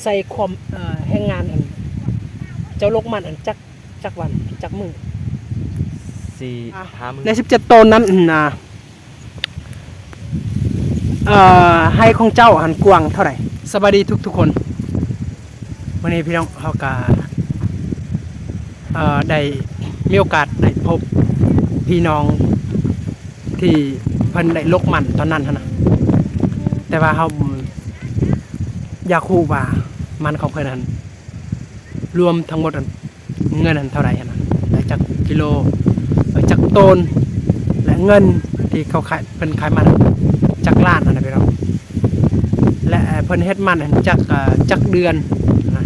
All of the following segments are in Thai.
ใส่ความแรงงานอันเจ้าลกมันอันจักวันจักมือ4-5 มื้อใน17ตนนั้นนะให้ของเจ้าหันกว้างเท่าไหร่สวัสดีทุกคนวันนี้พี่น้องเฮาก็ได้มีโอกาสได้พบพี่น้องที่เพิ่นได้ลกมันตอนนั้นนะแต่ว่าเฮาอยากรู้ว่ามันของเพิ่นนั้นรวมทั้งหมดเงินนั้นเท่าไหร่นะได้จักกิโลจักต้นและเงินที่เขาขายเพิ่นขายมันจักล้านนะพี่น้องและเพิ่นเฮ็ดมันจักเดือนนะ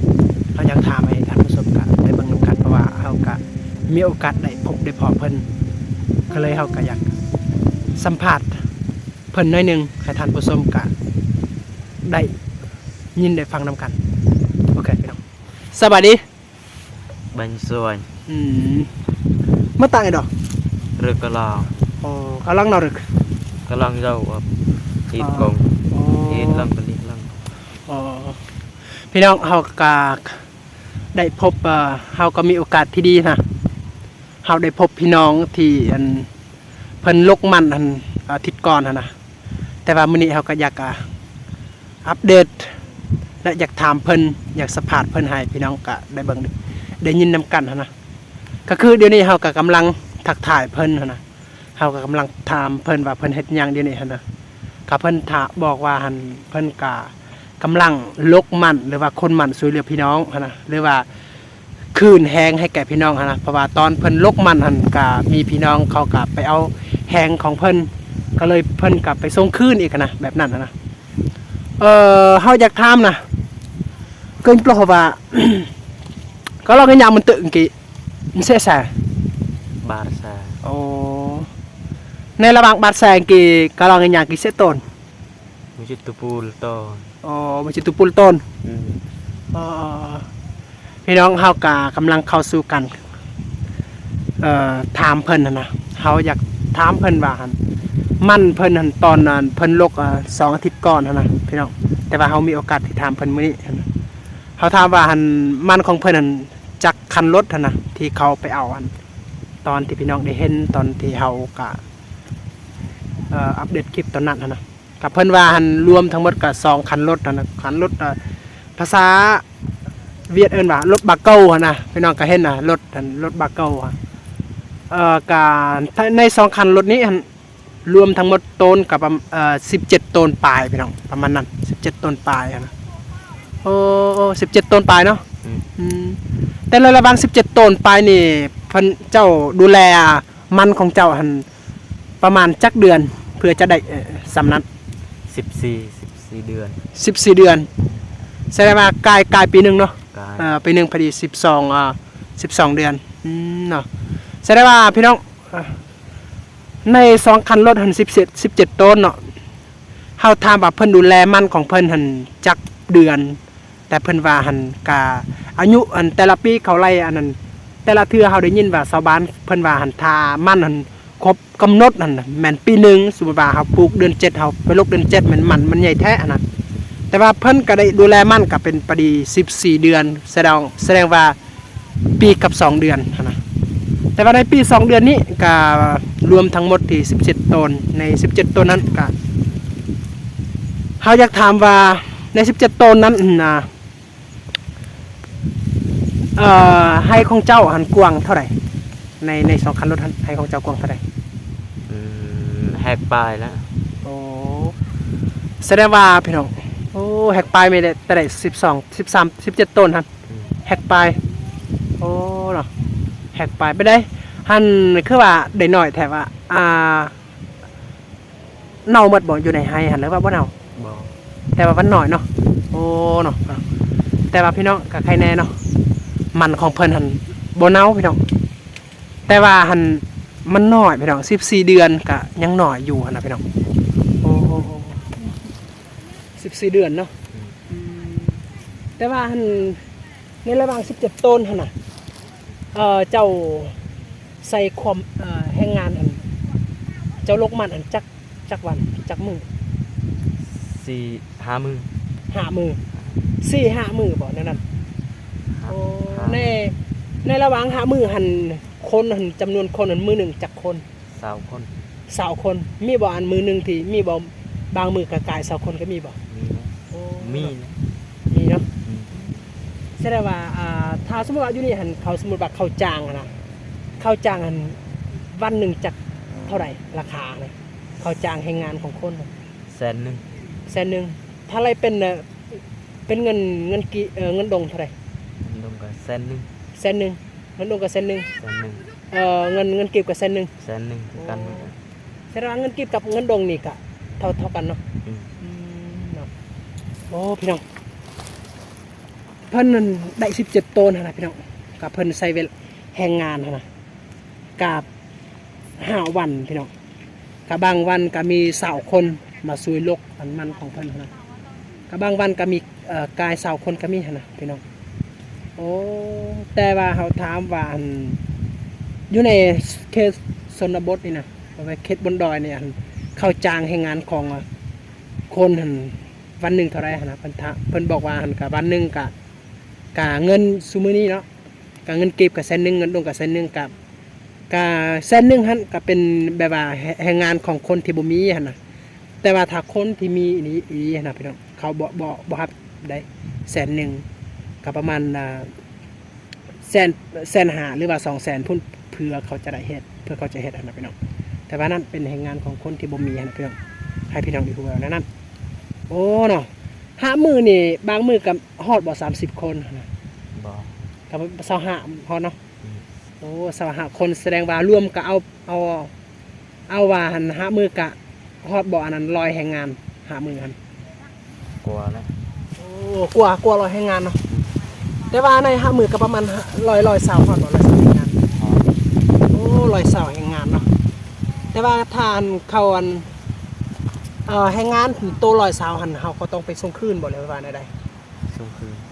เราอยากถามให้ท่านผู้ชมกันได้เบิ่งนำกันเพราะว่าเฮาก็มีโอกาสได้พบได้พอเพิ่นก็เลยเฮาก็อยากสัมภาษณ์เพิ่นหน่อยนึงให้ท่านผู้ชมก็ได้ยินได้ฟังนำกันโอเคพี่น้องสวัสดี Bánh xuôi มาตายดอก Rực cà lò อ๋อกำลังนอนรึก Cà lăng dâu Thịt cùng Thịt lăng cà lít lăng อ๋อพี่น้องเฮาก็ได้พบเฮาก็มีโอกาสที่ดีนะเฮาได้พบพี่น้องที่เพิ่นลกมันอาทิตย์ก่อนนะแต่ว่ามื้อนี้เฮาก็อยากอัปเดตและอยากถามเพิ่นอยากสัมภาษณ์เพิ่นให้พี่น้องก็ได้เบิ่งได้ยินนำกันนะก็คือเดี๋ยวนี้เฮาก็กำลังทักทายเพิ่นนะเฮาก็กำลังถามเพิ่นว่าเพิ่นเฮ็ดหยังเดี๋ยวนี้นะก็เพิ่นบอกว่าเพิ่นก็กำลังลกมันหรือว่าคนมันช่วยเหลือพี่น้องนะหรือว่าคืนแฮงให้แก่พี่น้องนะเพราะว่าตอนเพิ่นลกมันก็มีพี่น้องเขาก็ไปเอาแฮงของเพิ่นก็เลยเพิ่นก็ไปส่งคืนอีกนะแบบนั้นนะเฮาอยากถามนะเกินเพราะว่า ก็เราcái nhà mình tự kỹ mình sẽ xài Bạt xà ในระหว่างบาดแสงกี่ก็เราcái nhàกี่sẽ tồn Mình chỉ tụ bùl to มันจะตุปุลต้นพี่น้องเฮากะกำลังเข้าสู่กันถามเพิ่นนะเฮาอยากถามเพิ่นว่ามันเพิ่นตอนนั้นเพิ่นลก2 อาทิตย์ก่อนนะพี่น้องแต่ว่าเฮามีโอกาสที่ถามเพิ่นมื้อนี้เฮาถามว่ามันของเพิ่นจักคันรถนะที่เขาไปเอาตอนที่พี่น้องได้เห็นตอนที่เฮากะอัปเดตคลิปตอนนั้นนะกับเพิ่นว่ารวมทั้งหมดก็2 คันรถนะคันรถภาษาเวียดเอิ้นว่ารถบาเก้านะพี่น้องก็เห็นนะรถบาเก้าการใน2 คันรถนี้รวมทั้งหมดต้นกับ17 ต้นปลายพี่น้องประมาณนั้น17 ต้นปลายนะ17 ต้นปลายเนาะแต่ระหว่าง17 ต้นปลายนี่เพิ่นเจ้าดูแลมันของเจ้าประมาณจักเดือนเพื่อจะได้สำนั้น14 เดือน 14 เดือนแสดงว่ากายปีนึงเนาะปีนึงพอดี12 เดือนเนาะแสดงว่าพี่น้องใน2 คันรถ17 ต้นเนาะเฮาถามว่าเพิ่นดูแลมันของเพิ่นจักเดือนแต่เพิ่นว่ากะอายุแต่ละปีเขาไล่อันนั้นแต่ละเทื่อเฮาได้ยินว่าชาวบ้านเพิ่นว่าถ้ามันครบกำหนดแม่นปีนึงสมมุติว่าเฮาปลูกเดือน7เฮาไปลกเดือน7มันใหญ่แท้นะแต่ว่าเพิ่นก็ได้ดูแลมันก็เป็นปดี14 เดือนแสดงว่าปีกับ2 เดือนนะแต่ว่าในปี2 เดือนนี้ก็รวมทั้งหมดที่17 ต้นใน17 ต้นนั้นก็เฮาอยากถามว่าใน17 ต้นนั้นนะให้ของเจ้ากว้างเท่าไหร่ใน2 คันรถให้ของเจ้ากว้างเท่าไหร่แหกปลายแล้วแสดงว่าพี่น้องแหกปลายไม่ได้แต่ได้12 13 17 ต้นแหกปลายเนาะแหกปลายไปได้คือว่าได้น้อยแท้ว่าเน่าหมดบ่อยู่ในไห้หรือว่าบ่เน่าบ่แต่ว่ามันน้อยเนาะเนาะแต่ว่าพี่น้องก็ใครแน่เนาะมันของเพิ่นบ่เน่าพี่น้องแต่ว่ามันน้อยพี่น้อง14 เดือนก็ยังน้อยอยู่นะพี่น้อง14 เดือนเนาะแต่ว่าในระหว่าง17 ต้นน่ะเจ้าใส่ความแรงงานเจ้าลกมันจักวันจักมือ4-5 มื้อ5 มื้อ 4-5 มื้อบ่นั่น ครับ โอ้ในระหว่าง5มื้อหันคนหันจำนวนคนหันมื้อหนึงจักคน 20 คน 20คนมีบ่อันมื้อหนึงที่มีบ่บางมื้อกะกาย20คนก็มีบ่ มีนะ โอ้ มีนะ มีเนาะ อืม แสดงว่าถ้าสมมุติว่าอยู่นี่หันเขาสมมุติว่าเขาจ้างอะนะเขาจ้างหันวันหนึงจักเท่าไหร่ราคาเนี่ยเขาจ้างให้งานของคนน่ะ 100,000 100,000ถ้าอะไรเป็นเงินกี่เงินดงเท่าไหร่ ลงก็100,000 100,000เงินดงก็100,000 100,000 เงินกีบก็100,000 100,000คือกันหมดอะ แสดงว่าเงินกีบกับเงินดงนี่ก็เท่ากันเนาะ อืม เนาะโอ้พี่น้องเพิ่นนั่นได้17 โตนหั่นน่ะพี่น้องกับเพิ่นใช้เวลาแรงงานหั่นน่ะกับ5 วันพี่น้องกับบางวันก็มี20 คนมาซุยลกมันของเพิ่นหั่นน่ะกับบางวันก็มีกาย20 คนก็มีหั่นน่ะพี่น้องโอ้แต่ว่าเฮาถามว่าอันอยู่ในเขตชนบทนี่นะไปเขตบนดอยเนี่ยเขาจ้างให้งานของคนหั่นวันหนึงเท่าไหร่หั่นน่ะเพิ่นบอกว่าหั่นก็วันหนึงก็เงินซุมื้อนี้เนาะก็เงินเก็บก็100,000เงินดงก็100,000กับ100,000หั่นก็เป็นแบบว่าแรงงานของคนที่บ่มีหั่นน่ะแต่ว่าถ้าคนที่มีอีหลีหั่นน่ะพี่น้องเขาบ่รับได้100,000ก็ประมาณ150,000หรือว่า200,000พุ่นเพื่อเขาจะได้เฮ็ดเพื่อเขาจะเฮ็ดหั่นน่ะพี่น้องแต่ว่านั่นเป็นแรงงานของคนที่บ่มีหั่นน่ะพี่น้องให้พี่น้องได้รู้ว่านั่นโอ้เนาะ5มื้อนี่บางมื้อก็ฮอดบ่30 คนหั่นน่ะ บ่ กับ25พอเนาะ อืม โอ้25คนแสดงว่ารวมก็เอาว่าหัน5มื้อกะฮอดบ่อันนั้น100แรงงาน5มื้อหัน กลัวแล้ว โอ้กว่า100แรงงานเนาะแต่ว่าใน5มื้อก็ประมาณ100ฮอดบ่100แรงงาน อ๋อ โอ้100แรงงานเนาะแต่ว่าทานเข้าอันแรงงานโต100หันเฮาก็ต้องไปส่งคืนบ่เลยว่าใด ส่งคืน ๆ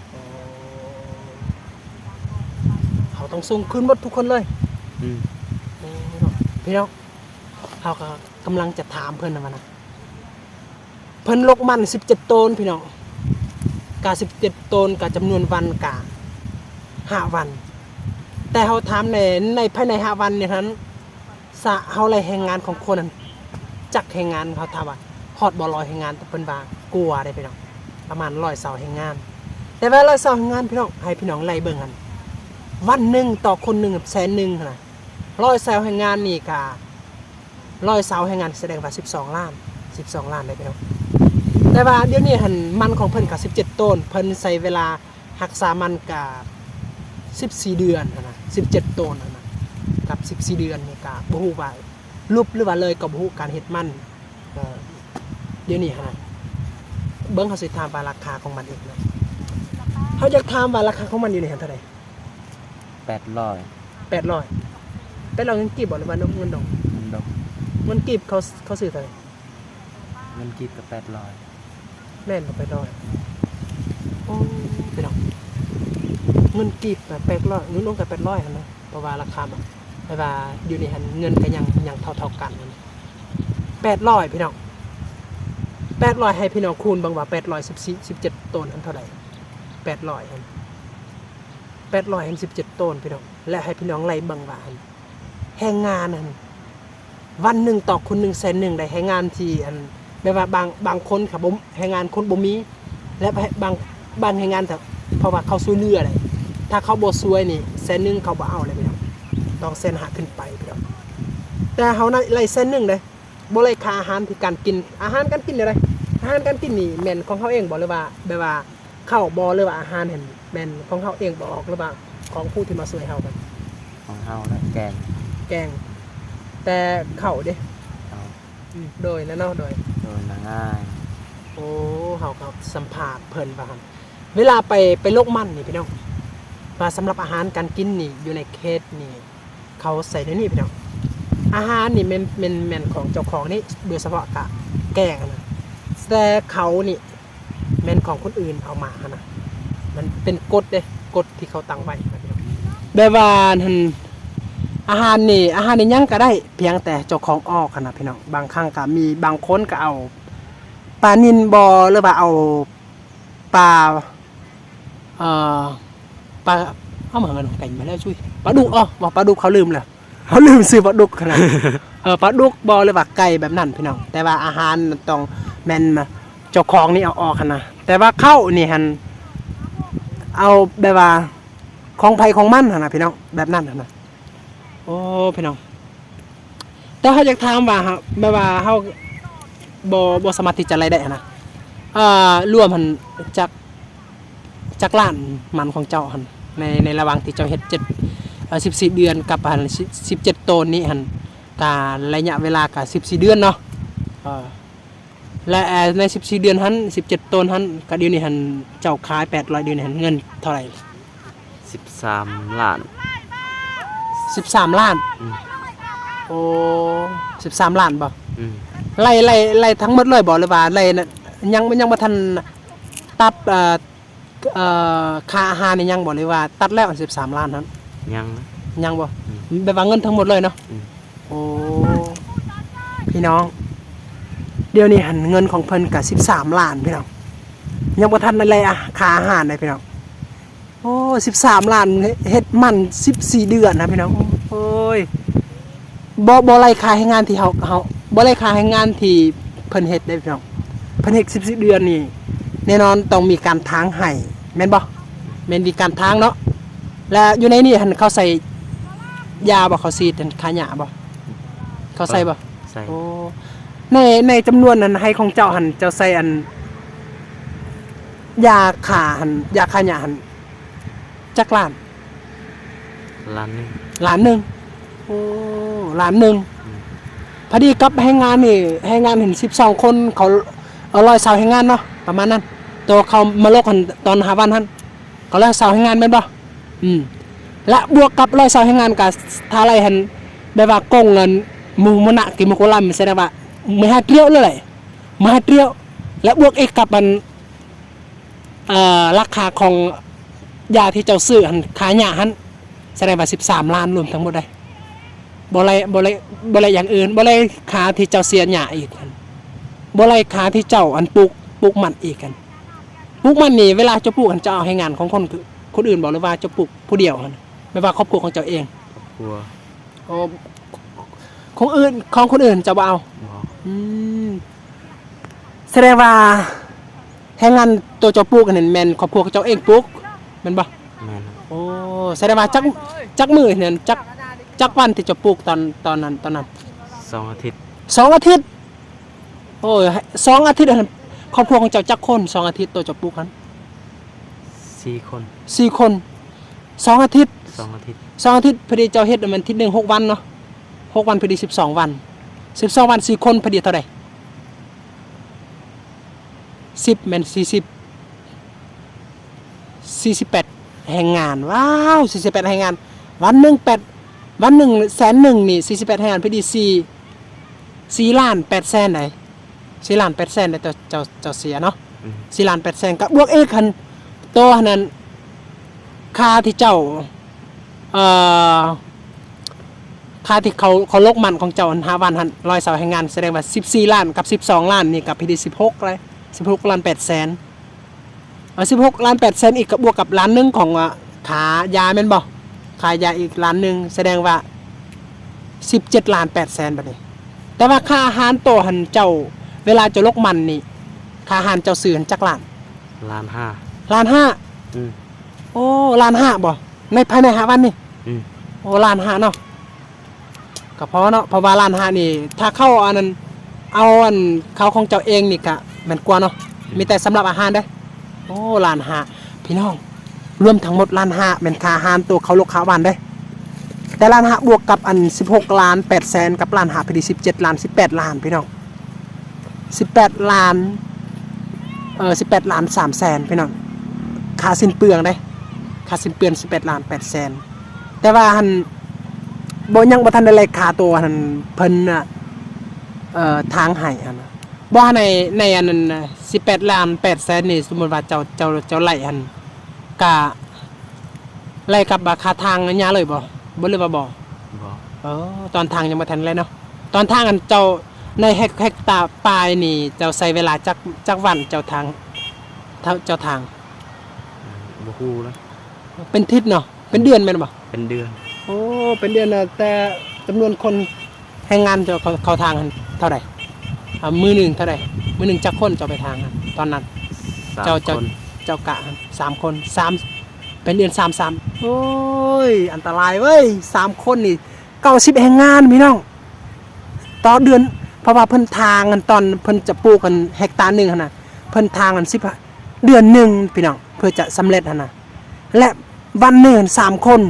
เขาต้องส่งคืนหมดทุกคนเลย อืม พี่น้องเขาก็กำลังจะถามเพื่อนนะมันนะเพิ่นลกมัน17 โตนพี่น้องกา17 โตนกาจำนวนวันกา5 วัน แต่เขาถามในภายใน5 วันเนี่ยนั้นเขาไรแรงงานของคนนั้นจักแรงงานเขาถามว่าฮอดบ่100แรงงานแต่เพิ่นว่ากลัวได้พี่น้องประมาณ100แรงงาน แต่ว่า100แรงงานพี่น้องให้พี่น้องไล่เบิ่งกันวันหนึงต่อคนหนึง100,000นะ100แรงงานนี่กา100แรงงานแสดงว่า12 ล้านได้พี่น้องแต่ว่าเดี๋ยวนี้หันมันของเพิ่นก็17 ต้นเพิ่นใช้เวลารักษามันกับ14 เดือนนะ17 ต้นนะกับ14 เดือนนี่ก็บ่ฮู้ว่ารูปหรือว่าเลยก็บ่ฮู้การเฮ็ดมันเดี๋ยวนี้หั่นนะเบิ่งเขาสิถามว่าราคาของมันเองนะเฮาอยากถามว่าราคาของมันอยู่ในหันเท่าใด 800 800เงินกีบบ่หรือว่าเงินดอง มันดอก เงินกีบเขาซื้อเท่าใด เงินกีบก็800 แม่นบ่800โอ้ไปดอกเงินกีบแบบ800เงินลงกับ800หั่นนะเพราะว่าราคาแบบแต่ว่าอยู่ในหันเงินก็ยังเท่ากันนั่น800พี่น้อง800ให้พี่น้องคูณบางว่า817 ต้นอันเท่าใด800หั่น800หัน17 ต้นพี่น้องและให้พี่น้องไล่เบิ่งว่าหั่นแรงงานนั่นวันหนึงต่อคนหนึง100,000ได้แรงงานที่อันแม้ว่าบางคนครับบ่แรงงานคนบ่มีและบางแรงงานแต่เพราะว่าเขาช่วยเหลือได้ถ้าเขาบ่ช่วยนี่100,000เขาบ่เอาเลยพี่น้องต้อง150,000ขึ้นไปพี่น้องแต่เฮาน่ะไล่100,000เด้บ่ไล่ค่าอาหารที่การกินอาหารการกินได้อาหารการกินนี่แม่นของเขาเองบ่หรือว่าแบบว่าข้าวบ่หรือว่าอาหารเห็นแม่นของเขาเองบ่ออกหรือว่าของผู้ที่มาช่วยเฮากัน ของเฮาแล้วแกง แกงแต่ข้าวเด้ เอา โดยแล้วเนาะโดย โดยง่าย โอ้เฮาก็สัมภาษณ์เพิ่นว่าหั่นเวลาไปโลกมันนี่พี่น้องว่าสำหรับอาหารการกินนี่อยู่ในเขตนี่เขาใส่ในนี่พี่น้องอาหารนี่แม่นของเจ้าของนี่โดยเฉพาะกะแกงนะแต่เขานี่แม่นของคนอื่นเอามานะมันเป็นกฎเด้กฎที่เขาตั้งไว้นะพี่น้องแบบว่าหั่นอาหารนี่ยังก็ได้เพียงแต่เจ้าของออกนะพี่น้องบางครั้งก็มีบางคนก็เอาปลานิลบ่หรือว่าเอาปลา เอ่อปลาเอาเหมือนกันไก่มาแล้วช่วยปลาดุกบอกปลาดุกเขาลืมแล้วเขาลืมซื้อปลาดุกขนาด ปลาดุกบอเลยว่าไก่แบบนั้นพี่น้องแต่ว่าอาหารมันต้องแม่นมาเจ้าของนี่เอาออกนะแต่ว่าเข้านี่หันเอาแบบว่าของไผของมันนะพี่น้องแบบนั้นนะโอ้พี่น้องแต่เขาอยากถามว่าแบบว่าเขาบ่สามารถที่จะอะไรได้นะรวมมันจากล้านมันของเจ้าหันในระหว่างที่เจ้าเฮ็ด14 เดือนกับหัน17 โตนนี้หันการระยะเวลากับ14 เดือนเนาะและใน14 เดือนหัน17 โตนหันก็เดี๋ยวนี้หันเจ้าขาย800 เดือนหันเงินเท่าไหร่13 ล้าน13 ล้านโอ้13 ล้านบ่ไล่ทั้งหมดเลยบ่หรือว่าไล่ยังบ่ทันตัดค่าอาหารนี่ยังบ่เลยว่าตัดแล้ว13 ล้านนั้นยังบ่แบบว่าเงินทั้งหมดเลยเนาะโอ้พี่น้องเดี๋ยวนี้หันเงินของเพิ่นก็13 ล้านพี่น้องยังบ่ทันอะไรค่าอาหารเลยพี่น้องโอ้13 ล้านเฮ็ดมัน14 เดือนนะพี่น้องโอ้ยบ่ไล่ค่าให้งานที่เฮาบ่ไล่ค่าให้งานที่เพิ่นเฮ็ดได้พี่น้องเพิ่นเฮ็ด14 เดือนนี่แน่นอนต้องมีการทางให้แม่นบ่แม่นมีการทางเนาะและอยู่ในนี่หันเขาใส่ยาบ่เขาฉีดค่าหญ้าบ่เขาใส่บ่ใส่โอ้ในจำนวนนั้นให้ของเจ้าหันเจ้าใส่อันยาฆ่าหญ้าหันจักล้านล้านหนึ่งโอ้ล้านหนึ่งพอดีกับให้งานนี่ให้งานเห็น12 คนเขาเอา120ให้งานเนาะประมาณนั้นตัวเขามาลกกันตอน5 วันหั่นเขา120ให้งานแม่นบ่และบวกกับ120ให้งานกับถ้าอะไรหั่นแบบว่ากงเงินหมู่มนะกิมโกลัมแสดงว่าไม่หาเตรียวเลยมาเตรียวและบวกอีกกับมันราคาของยาที่เจ้าซื้อหั่นค่าหญ้าหั่นแสดงว่า13 ล้านรวมทั้งหมดได้บ่ไรอย่างอื่นบ่ไรค่าที่เจ้าเสียหญ้าอีกกันบ่ไรค่าที่เจ้าอันปลูกมันอีกกันปลูกมันนี่เวลาจะปลูกกันจะเอาให้งานของคนอื่นบอกเลยว่าจะปลูกผู้เดียวกันไม่ว่าครอบครัวของเจ้าเองครัวของคนอื่นจะบ่เอาแสดงว่าให้งานตัวเจ้าปลูกกันนั่นแม่นครอบครัวของเจ้าเองปลูกแม่นบ่แม่นโอ้แสดงว่าจักมื้อนั่นจักวันที่จะปลูกตอนนั้น2 อาทิตย์2 อาทิตย์โอ้ย2 อาทิตย์ครอบครัวของเจ้าจักคน2 อาทิตย์ตัวจะปลูกกัน4 คน4 คน2 อาทิตย์2 อาทิตย์พอดีเจ้าเฮ็ดมันที่1 6 วันเนาะ6 วันพอดี12 วัน12 วัน4 คนพอดีเท่าใด10แม่น48แห่งงานว้าว48แห่งงานวันหนึ่ง100,000นี่48แห่งงานพอดี4 ล้าน 8 แสนได้4 ล้าน 8 แสนได้เจ้าเสียเนาะ4 ล้าน 8 แสนกับบวกเอกหันตัวนั้นค่าที่เจ้าค่าที่เขาลกมันของเจ้า5 วันหัน120ให้งานแสดงว่า14 ล้านกับ12 ล้านนี่กับพี่16เลย16 ล้าน 8 แสน16 ล้าน 8 แสนอีกกับบวกกับล้านนึงของขายาแม่นบ่ขายยาอีกล้านนึงแสดงว่า17 ล้าน 8 แสนบัดนี้แต่ว่าค่าอาหารโตหันเจ้าเวลาจะลกมันนี่ค่าอาหารเจ้าซื้อหันจักล้านล้าน5ล้าน5โอ้ล้าน5บ่ในภายใน5 วันนี่โอ้ล้าน5เนาะก็เพราะเนาะเพราะว่าล้าน5นี่ถ้าเข้าอันนั้นเอาอันเขาของเจ้าเองนี่ก็แม่นกว่าเนาะมีแต่สำหรับอาหารเด้โอ้ล้าน5พี่น้องรวมทั้งหมดล้าน5เป็นค่าอาหารตัวเขาลกขาวันได้แต่ล้าน5บวกกับอัน16 ล้าน 8 แสนกับล้าน5พอดี17 ล้าน18 ล้านพี่น้อง18 ล้าน18 ล้าน 3 แสนพี่น้องค่าสิ้นเปลืองได้ค่าสิ้นเปลือง18 ล้าน 8 แสนแต่ว่าหันบ่ยังบ่ทันได้เลยค่าตัวหันเพิ่นทางให้อันบ่ในอันนั้น18 ล้าน 8 แสนนี่สมมุติว่าเจ้าไล่หันกะไล่กับราคาทางอันยาเลยบ่เลยว่าบ่ตอนทางยังบ่ทันเลยเนาะตอนทางอันเจ้าในเฮกตาร์ปลายนี่เจ้าใช้เวลาจักวันเจ้าทาง บ่ฮู้แล้ว เป็นทิศเนาะเป็นเดือนแม่นบ่ เป็นเดือน โอ้เป็นเดือนน่ะแต่จำนวนคนแรงงานเจะเข้าทางกันเท่าใดมื้อหนึงเท่าใดมื้อหนึงจักคนเจ้าไปทางกันตอนนั้น 3 เจ้า คน เจ้ากะกัน3คน3เป็นเดือน33โอ้ยอันตรายเว้ย3คนนี่90แรงงานพี่น้องต่อเดือนเพราะว่าเพิ่นทางกันตอนเพิ่นจะปลูกกันเฮกตาร์หนึงหั่นน่ะเพิ่นทางกัน10เดือนหนึงพี่น้องเพื่อจะสำเร็จหั่นน่ะและวันหนึง3คน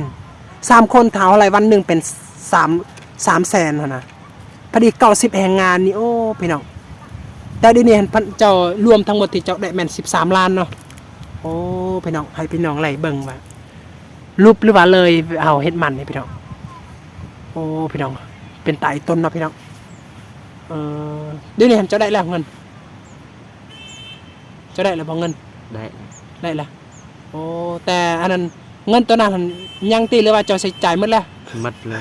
3คนเท่าอะไรวันหนึงเป็น3แสนหั่นน่ะพอดี90แรงงานนี่โอ้พี่น้องแต่เดี๋ยวนี้เห็นเจ้ารวมทั้งหมดที่เจ้าได้แม่น13ล้านเนาะโอ้พี่น้องให้พี่น้องไล่เบิ่งว่ารูปหรือว่าเลยเอาเฮ็ดมันนี่พี่น้องโอ้พี่น้องเป็นตายต้นเนาะพี่น้องเดี๋ยวนี้เห็นเจ้าได้แล้วเงินเจ้าได้แล้วบ่เงิน ได้ แล้วโอ้แต่อันนั้นเงินตัวนั้นหั่นยังตีหรือว่าเจ้าใช้จ่ายหมดแล้ว หมดเลย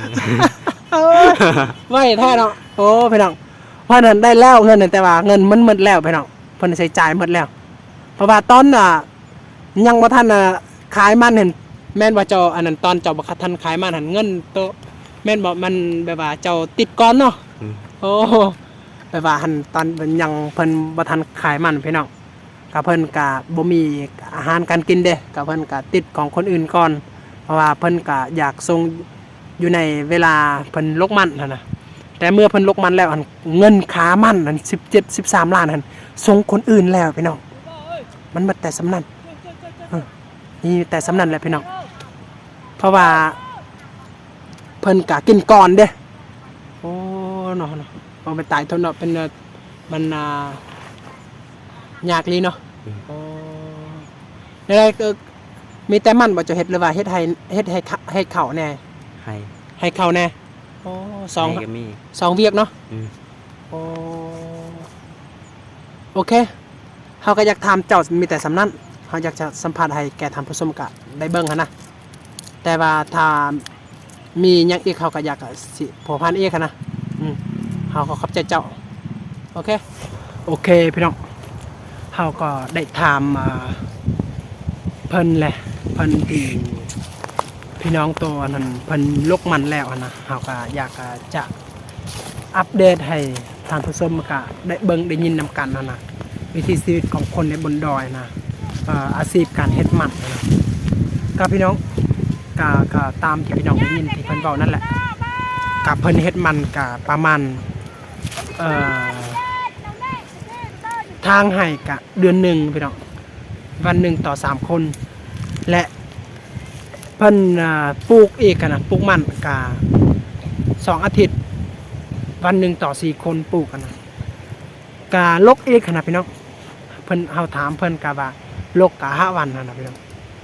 ไม่แท้เนาะโอ้พี่น้องเพราะนั้นได้แล้วเงินนั่นแต่ว่าเงินมันหมดแล้วพี่น้องเพิ่นใช้จ่ายหมดแล้วเพราะว่าตอนยังบ่ทันขายมันเห็นแม่นว่าเจ้าอันนั้นตอนเจ้าบ่ทันขายมันหั่นเงินโตแม่นบ่มันแบบว่าเจ้าติดก่อนเนาะ โอ้แบบว่าหั่นตอนยังเพิ่นบ่ทันขายมันพี่น้องก็เพิ่นก็บ่มีอาหารการกินเด้ก็เพิ่นก็ติดของคนอื่นก่อนเพราะว่าเพิ่นก็อยากส่งอยู่ในเวลาเพิ่นลกมันนั่นน่ะแต่เมื่อเพิ่นลกมันแล้วอันเงินค้ามันอัน17 13ล้านหั่นส่งคนอื่นแล้วพี่น้องมันบ่แต่สำนั้นนี่แต่สำนั้นแหละพี่น้องเพราะว่าเพิ่นก็กินก่อนเด้โอ้เนาะเอาไปตายทนเนาะเป็นมันยากลีเนาะโอ้แล้วก็มีแต่มันบ่จะเฮ็ดหรือว่าเฮ็ดให้เข้าแน่ ให้ ให้เข้าแน่โอ้สอง ให้ก็มี เวียกเนาะ อืม โอเคเฮาก็อยากถามเจ้ามีแต่สำนั้นเฮาอยากจะสัมภาษณ์ให้แก่ท่านผู้ชมก็ได้เบิ่งหั่นนะแต่ว่าถ้ามีหยังอีกเขาก็อยากสิผัวพันอีกหั่นนะเฮาก็ขอบใจเจ้าโอเคพี่น้องเฮาก็ได้ถามเพิ่นแหละเพิ่นที่พี่น้องตัวนั้นเพิ่นลกมันแล้วนะเฮาก็อยากจะอัปเดตให้ท่านผู้ชมก็ได้เบิ่งได้ยินนํกันนะวิถีชีวิตของคนในบนดอยนะอาชีพการเฮ็ดมันนะก็พี่น้องก็ตามที่พี่น้องได้ยินที่เพิ่นเว้านั่นแหละกับเพิ่นเฮ็ดมันก็ประมาณทางให้กะเดือนหนึ่งพี่น้องวันหนึ่งต่อ3คนและเพิ่นปลูกเอกนะปลูกมันกะ2 อาทิตย์วันหนึ่งต่อ4คนปลูกกันนะกะลกเอกนะพี่น้องเพิ่นเฮาถามเพิ่นกะว่าลกกะ5 วันนะพี่น้อง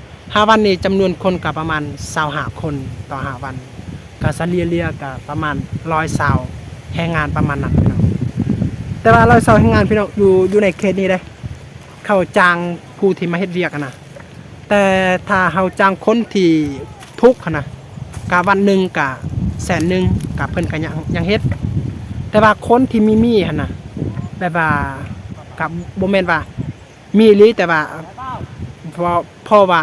5 วันนี้จำนวนคนกะประมาณ25 คนต่อ5 วันกะเฉลี่ยกะประมาณ120แรงงานประมาณนั้นพี่น้องแต่ว่า120แรงงานพี่น้องอยู่ในเขตนี้ได้เข้าจ้างผู้ที่มาเฮ็ดเวียกนะแต่ถ้าเฮาจ้างคนที่ทุกข์นะกะวันหนึงกะ100,000กะเพิ่นก็ยังเฮ็ดแต่ว่าคนที่มีหั่นน่ะแบบว่ากับบ่แม่นว่ามีอีหลีแต่ว่าเพราะว่า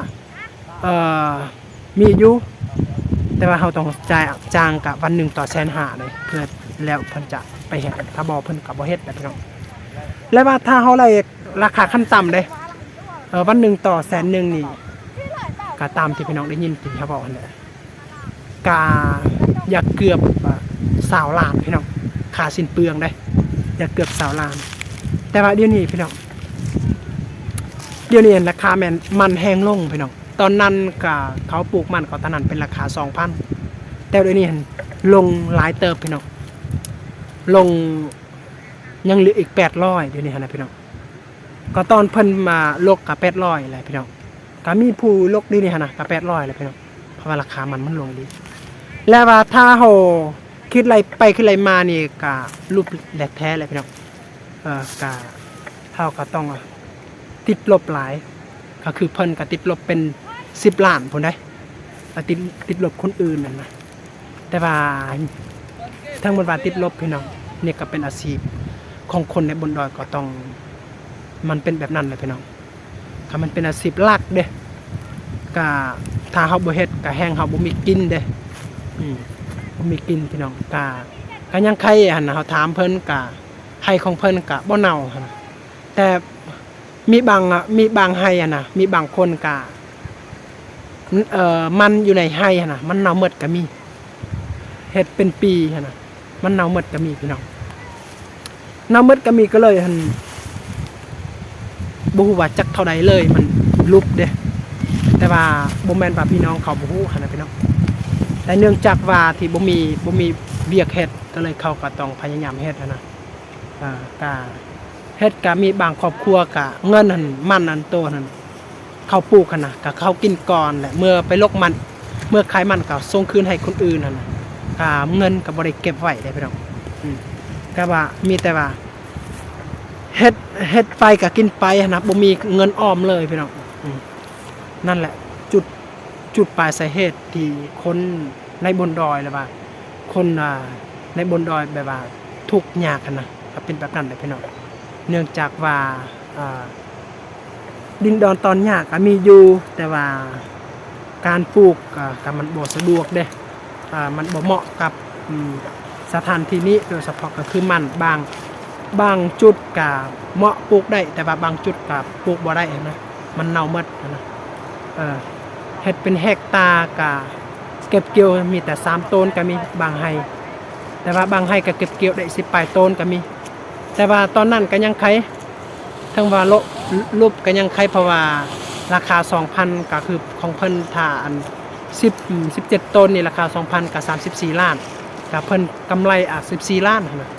มีอยู่แต่ว่าเราต้องจ่ายจ้างกับวันหนึ่งต่อ150,000เลยเพื่อแล้วเพิ่นจะไปเฮ็ดถ้าบ่เพิ่นก็บ่เฮ็ดแบบพี่น้องแล้วว่าถ้าเฮาไล่ราคาขั้นต่ำเด้วันหนึ่งต่อ100,000นี่ก็ตามที่พี่น้องได้ยินที่เขาบอกนั่นแหละก็อยากเกือบ20 ล้านพี่น้องค่าสิ้นเปลืองได้อยากเกือบ20 ล้านแต่ว่าเดี๋ยวนี้พี่น้องราคามันแห้งลงพี่น้องตอนนั้นก็เขาปลูกมันก็ตอนนั้นเป็นราคา 2,000 แต่เดี๋ยวนี้ลงหลายเติบพี่น้องลงยังเหลืออีก800เดี๋ยวนี้นะพี่น้องก็ตอนเพิ่นมาลกกับ800แหละพี่น้องก็มีผู้ลกดีนี่นะกับ800แหละพี่น้องเพราะว่าราคามันลงดีแล้วว่าถ้าเฮาคิดอะไรไปคิดอะไรมานี่ก็รูปแหลกแท้เลยพี่น้องก็เฮาก็ต้องติดลบหลายก็คือเพิ่นก็ติดลบเป็น10 ล้านพุ่นได้ติดลบคนอื่นนั่นนะแต่ว่าทั้งหมดว่าติดลบพี่น้องนี่ก็เป็นอาชีพของคนในบนดอยก็ต้องมันเป็นแบบนั้นเลยพี่น้องถ้ามันเป็นอาชีพหลักเด้ ก็ถ้าเฮาบ่เฮ็ดก็แห้งเฮาบ่มีกินเด้บ่มีกินพี่น้องก็ยังไข่หั่นน่ะเฮาถามเพิ่นก็ไห้ของเพิ่นก็บ่เน่าหั่นน่ะแต่มีบางไห้อ่ะนะมีบางคนก็มันอยู่ในไห้หั่นน่ะมันเน่าหมดก็มีเฮ็ดเป็นปีหั่นน่ะมันเน่าหมดก็มีพี่น้องเน่าหมดก็มีก็เลยหั่นบ่ฮู้ว่าจักเท่าใดเลยมันลุบเด้แต่ว่าบ่แม่นว่าพี่น้องเขาบ่ฮู้หั่นน่ะพี่น้องแต่เนื่องจากว่าที่บ่มีเวียกเฮ็ดก็เลยเขาก็ต้องพยายามเฮ็ดหั่นน่ะก็เฮ็ดก็มีบางครอบครัวก็เงินหั่นมันอันโตนั่นเขาปลูกหั่นน่ะก็เขากินก่อนแหละเมื่อไปลกมันเมื่อขายมันก็ส่งคืนให้คนอื่นหั่นน่ะก็เงินก็บ่ได้เก็บไว้ได้พี่น้องก็ว่ามีแต่ว่าเฮ็ดไปก็กินไปหั่นน่ะบ่มีเงินออมเลยพี่น้องนั่นแหละจุดปลายสาเหตุที่คนในบนดอยหรือว่าคนในบนดอยแบบว่าทุกข์ยากหั่นน่ะก็เป็นแบบนั้นแหละพี่น้องเนื่องจากว่าดินดอนตอนยากก็มีอยู่แต่ว่าการปลูกก็มันบ่สะดวกเด้มันบ่เหมาะกับสถานที่นี้โดยเฉพาะก็คือมันบางจุดก็เหมาะปลูกได้แต่ว่าบางจุดก็ปลูกบ่ได้นะมันเน่าหมดนะเฮ็ดเป็นเฮกตาร์ก็เก็บเกี่ยวมีแต่3ต้นก็มีบางไร่แต่ว่าบางไร่ก็เก็บเกี่ยวได้10ปลายต้นก็มีแต่ว่าตอนนั้นก็ยังไขทั้งว่ารูปก็ยังไขเพราะว่าราคา 2,000 ก็คือของเพิ่นถ้าอัน17ต้นนี่ราคา 2,000 ก็34ล้านก็เพิ่นกำไร14ล้านนะ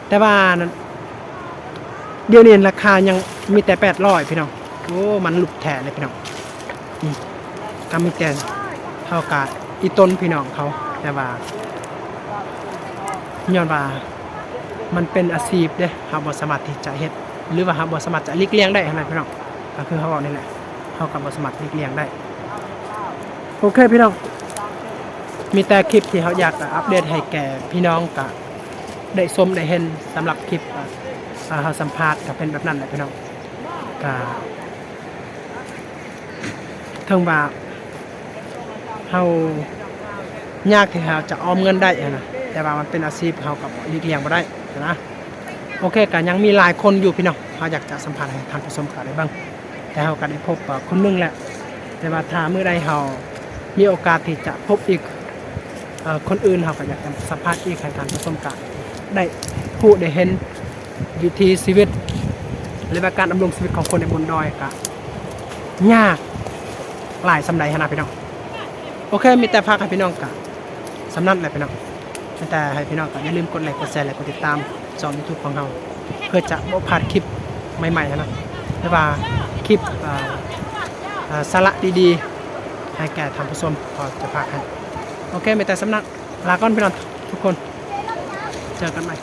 แต่ว่านั้นเดี๋ยวนี้ราคายังมีแต่800พี่น้องโอ้มันลุกแท้เลยพี่น้องก็มีแต่เท่ากับอีต้นพี่น้องเขาแต่ว่าย้อนว่ามันเป็นอาชีพเด้เฮาบ่สามารถที่จะเฮ็ดหรือว่าเฮาบ่สามารถจะหลีกเลี่ยงได้หั่นน่ะพี่น้องก็คือเฮาเอานี่แหละเฮาก็บ่สามารถหลีกเลี่ยงได้โอเคพี่น้องมีแต่คลิปที่เฮาอยากอัปเดตให้แก่พี่น้องก็ได้ชมได้เห็นสำหรับคลิปเฮาสัมภาษณ์ก็เป็นแบบนั้นแหละพี่น้องก็ถึงว่าเฮายากที่เฮาจะออมเงินได้นะแต่ว่ามันเป็นอาชีพเฮาก็หลีกเลี่ยงบ่ได้นะโอเคก็ยังมีหลายคนอยู่พี่น้องเฮาอยากจะสัมภาษณ์ให้ท่านผู้ชมก็ได้บ้างแต่เฮาก็ได้พบคนนึงแหละแต่ว่าถ้ามื้อใดเฮามีโอกาสที่จะพบอีกคนอื่นเฮาก็อยากจะสัมภาษณ์อีกให้ท่านผู้ชมก็ได้ผู้ได้เห็นวิถีชีวิตหรือว่าการดำรงชีวิตของคนในบนดอยก็ยากหลายสำใดหั่นน่ะพี่น้องโอเคมีแต่ฝากให้พี่น้องก็สำนั้นแหละพี่น้องแต่ให้พี่น้องก็อย่าลืมกดไลค์กดแชร์และกดติดตามช่อง YouTube ของเราเพื่อจะบ่พลาดคลิปใหม่ๆนะหรือว่าคลิปสาระดีๆให้แก่ท่านผู้ชมพอจะฝากให้โอเคมีแต่สำนักลาก่อนพี่น้องทุกคนเจอกันใหม่